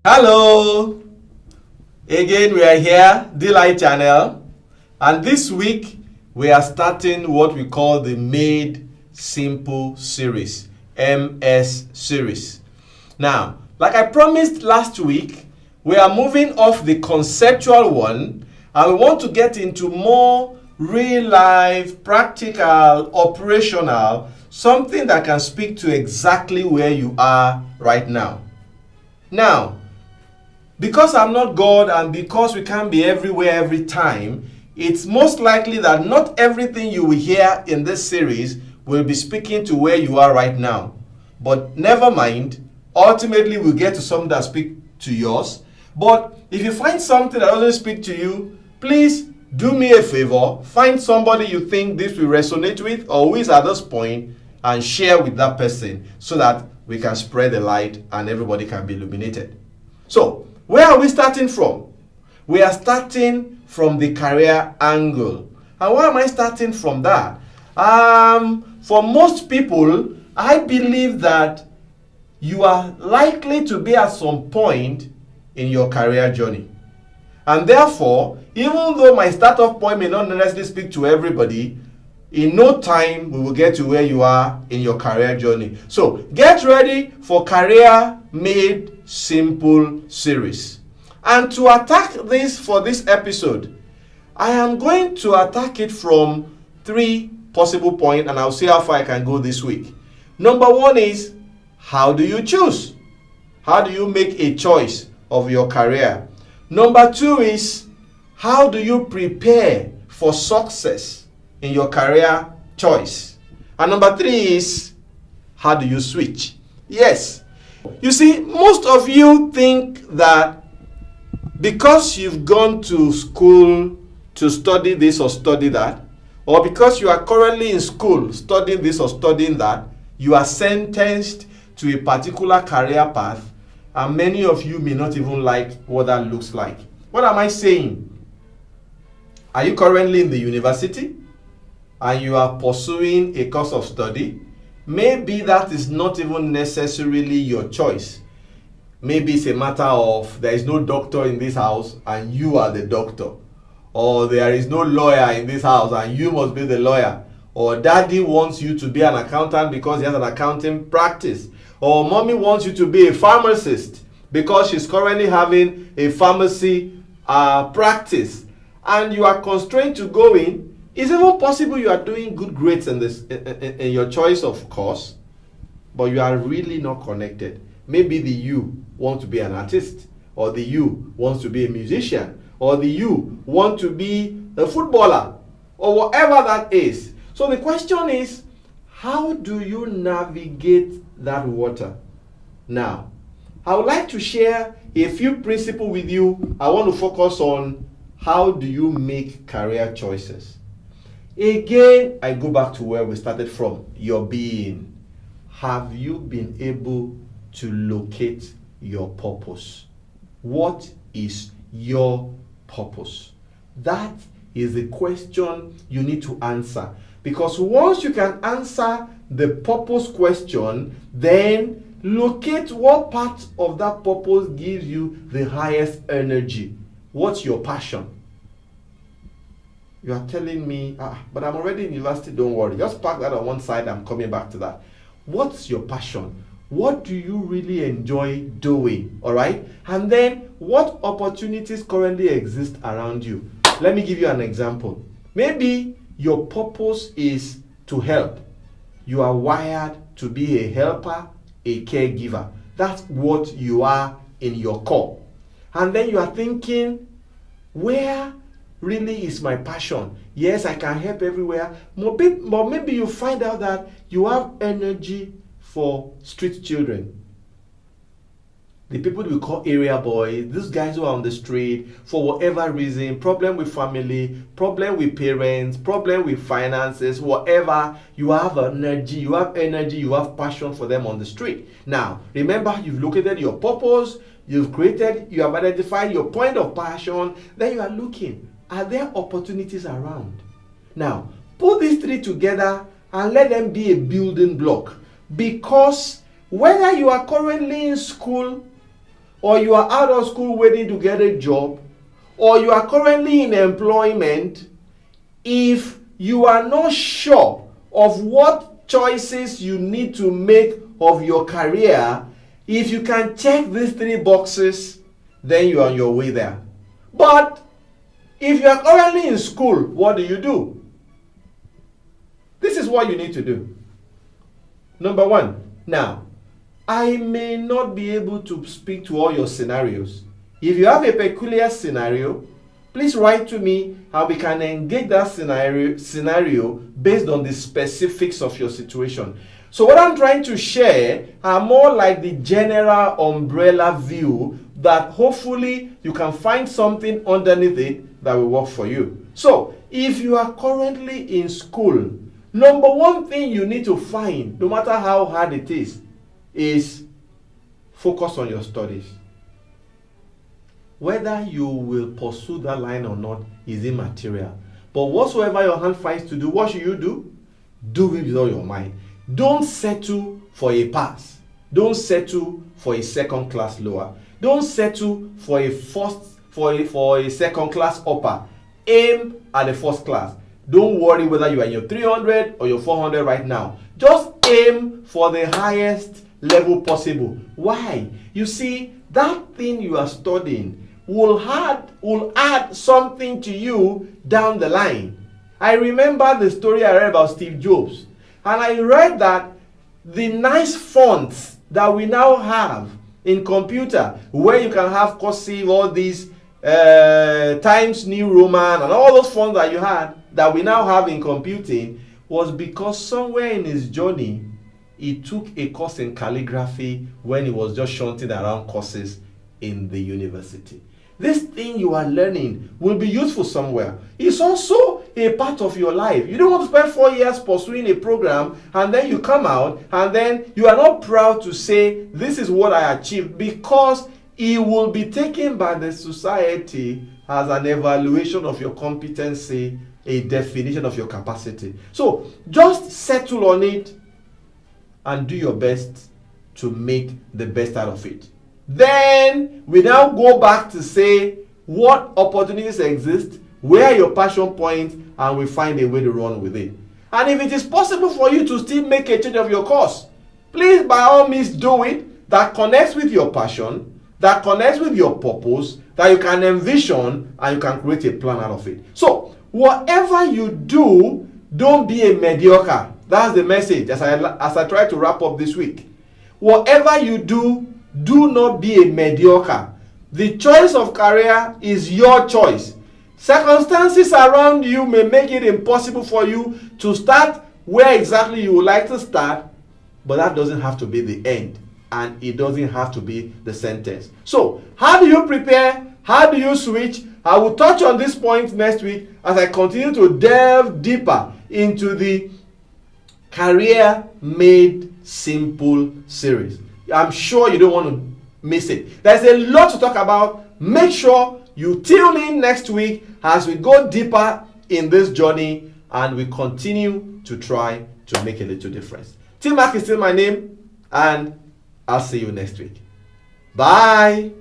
Hello! Again, we are here, Delight Channel, and this week we are starting what we call the Made Simple series, MS series. Now, like I promised last week, we are moving off the conceptual one and we want to get into more real life, practical, operational, something that can speak to exactly where you are right now. Now, because I'm not God and because we can't be everywhere every time, it's most likely that not everything you will hear in this series will be speaking to where you are right now. But never mind, ultimately we'll get to something that speaks to yours. But if you find something that doesn't speak to you, please do me a favor, find somebody you think this will resonate with or who is at this point and share with that person so that we can spread the light and everybody can be illuminated. So, where are we starting from? We are starting from the career angle. And why am I starting from that? For most people, I believe that you are likely to be at some point in your career journey. And therefore, even though my start-off point may not necessarily speak to everybody, in no time we will get to where you are in your career journey. So get ready for Career Made Simple series. And to attack this for this episode, I am going to attack it from 3 possible points, and I'll see how far I can go this week. Number 1 is, how do you choose? How do you make a choice of your career? Number 2 is, how do you prepare for success in your career choice? And number 3 is, how do you switch? Yes. You see, most of you think that because you've gone to school to study this or study that, or because you are currently in school studying this or studying that, you are sentenced to a particular career path, and many of you may not even like what that looks like. What am I saying? Are you currently in the university and you are pursuing a course of study? Maybe that is not even necessarily your choice. Maybe it's a matter of there is no doctor in this house and you are the doctor. Or there is no lawyer in this house and you must be the lawyer. Or daddy wants you to be an accountant because he has an accounting practice. Or mommy wants you to be a pharmacist because she's currently having a pharmacy practice. And you are constrained to go in. It's even possible you are doing good grades in your choice of course, but you are really not connected. Maybe the you want to be an artist, or the you wants to be a musician, or the you want to be a footballer, or whatever that is. So the question is, how do you navigate that water? Now, I would like to share a few principles with you. I want to focus on how do you make career choices. Again, I go back to where we started from, your being. Have you been able to locate your purpose? What is your purpose? That is the question you need to answer. Because once you can answer the purpose question, then locate what part of that purpose gives you the highest energy. What's your passion? You are telling me, but I'm already in university, don't worry. Just park that on one side, I'm coming back to that. What's your passion? What do you really enjoy doing? All right? And then, what opportunities currently exist around you? Let me give you an example. Maybe your purpose is to help. You are wired to be a helper, a caregiver. That's what you are in your core. And then you are thinking, where really is my passion? Yes, I can help everywhere, but maybe you find out that you have energy for street children. The people we call area boys, these guys who are on the street for whatever reason, problem with family, problem with parents, problem with finances, whatever, you have energy, you have passion for them on the street. Now, remember, you've located your purpose, you have identified your point of passion, then you are looking. Are there opportunities around? Now, put these 3 together and let them be a building block. Because whether you are currently in school or you are out of school waiting to get a job, or you are currently in employment, if you are not sure of what choices you need to make of your career, if you can check these 3 boxes, then you are on your way there. But if you are currently in school, what do? This is what you need to do. Number 1, now, I may not be able to speak to all your scenarios. If you have a peculiar scenario, please write to me how we can engage that scenario based on the specifics of your situation. So what I'm trying to share are more like the general umbrella view that hopefully you can find something underneath it that will work for you. So if you are currently in school, number 1 thing you need to find, no matter how hard it is focus on your studies. Whether you will pursue that line or not is immaterial. But whatsoever your hand finds to do, what should you do? Do it with all your mind. Don't settle for a pass. Don't settle for a second class lower. Don't settle for a second class upper. Aim at the first class. Don't worry whether you are in your 300 or your 400 right now. Just aim for the highest level possible. Why? You see, that thing you are studying will add something to you down the line. I remember the story I read about Steve Jobs, and I read that the nice fonts that we now have in computer, where you can have cursive, all these Times New Roman and all those fonts that you had that we now have in computing, was because somewhere in his journey he took a course in calligraphy when he was just shunting around courses in the university. This thing you are learning will be useful somewhere. It's also a part of your life. You don't want to spend 4 years pursuing a program and then you come out and then you are not proud to say, this is what I achieved, because it will be taken by the society as an evaluation of your competency, a definition of your capacity. So just settle on it and do your best to make the best out of it. Then we now go back to say what opportunities exist, where are your passion points, and we find a way to run with it. And if it is possible for you to still make a change of your course, please by all means do it. That connects with your passion, that connects with your purpose, that you can envision and you can create a plan out of it. So whatever you do, don't be a mediocre. That's the message as I try to wrap up this week. Whatever you do, do not be a mediocre. The choice of career is your choice. Circumstances around you may make it impossible for you to start where exactly you would like to start, but that doesn't have to be the end, and it doesn't have to be the sentence. So, how do you prepare? How do you switch? I will touch on this point next week as I continue to delve deeper into the Career Made Simple series. I'm sure you don't want to miss it. There's a lot to talk about. Make sure you tune in next week as we go deeper in this journey and we continue to try to make a little difference. T Mark is still my name, and I'll see you next week. Bye.